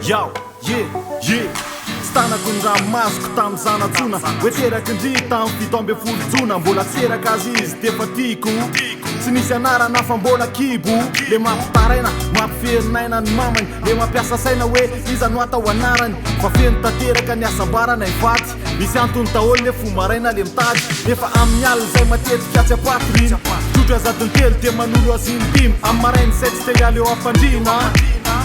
Yao, yeah Stana kun raha masoko tamy zanatsona hoe terakindry tamy fito amby folo jona mbola tseraka azy izy defa tiako tsy misy anarana fa mbola kibo le mampitaraina mampiferinayna ny mamany le mampiasa saina hoe iza no atao anarany fa feno tanteraka ny asambarana ivaty misy antony daholo le fomaraina le mitady nefa amin'ny alina zay matetika tsy apatoriny trotro azadiny telo de manolo azy intimy amin'ny marainy setsy tegaly eo afandrina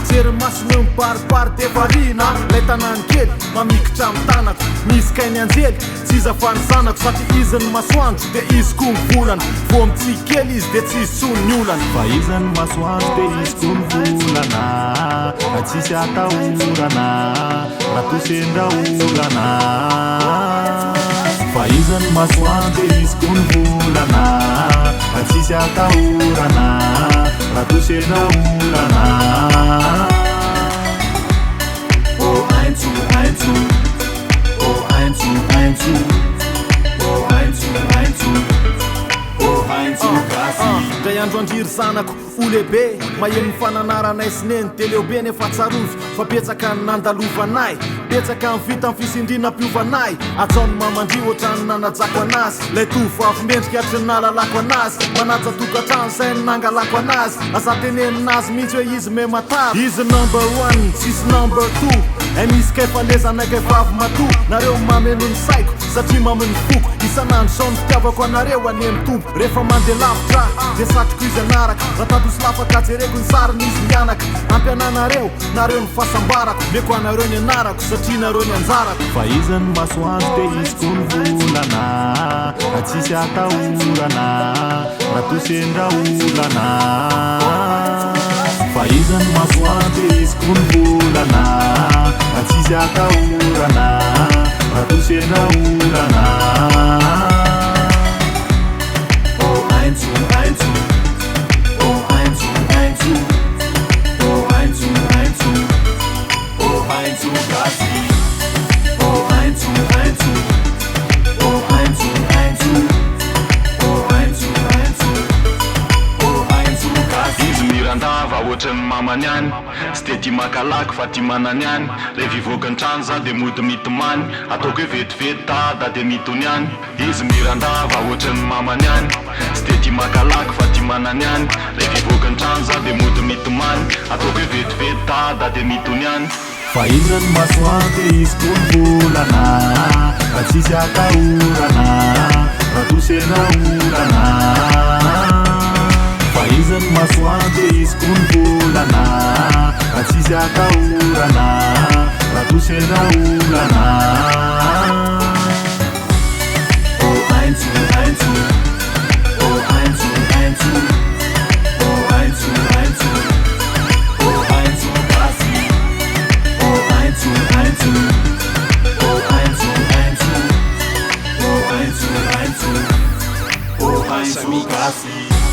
jery masony eo mibaribary de varina lay tanany kely mamikitra amin'ny tanako misy kainy anjely tsy iza fa ny zanako satria izy ny masoandro de izy koa ny volana vo amin'ny tsy kely izy de tsy sony ny olana fa izy ny masoandro de izy koa ny volana tsisy atahorana raha tosendra olana fa izy ny masoandro de izy koa ny volana tsisy atahorana raha tosendra olana Dray andro andriry zanako olehibe maheno fananaranay sineny de leobe nefa tsarovy fa betsaka ny nandalovanay betsaka ny vita ny fisindrina mpiovanay atsaony mamandry ohatrany nanajako anazy lay tovavy mendrika atry ny nalalako anazy manaja tokantrano zay ny nangalako anazy aza teneninazy mihitsy hoe izy me matary izy number 1 sisy number 2 misy kefalezanakay vavy mato nareo mameno ny saiko satria mamony foko isanandro sao ny fitiavako anareo any amin'ny tombo rehefa mandeha lavitra de satroko izy anaraka raha tatosy lafaka jereko ny sariny izy mianaka ampiananareo nareo ny fahasambarako meko anareo ny anarako satria nareo ny anjarako fa izy ny masoandro de izy koa ny volana tsisy atahorana raha tosendra olana fa izy ny masoandro de izy koa ny volana tsisy atahorana raha tosendra olana ohatrany mamany any sy de tia makalaky fa tia manany any le vivoaka ny trano za de mody mitomany ataoko hoe vetivety tada de mitony any izy mirandava ohatrany mamany any sy de tia makalaky fa tia manany any le vivoaka ny trano za de mody mitomany ataoko hoe vetivety tada de mitony any fa izy ny masoandro de izy koa ny volana tsisy atahorana raha tosendra olana fa izy ny masoandro de izy koa ny volana tsisy atahorana raha tosendra olana Samigasi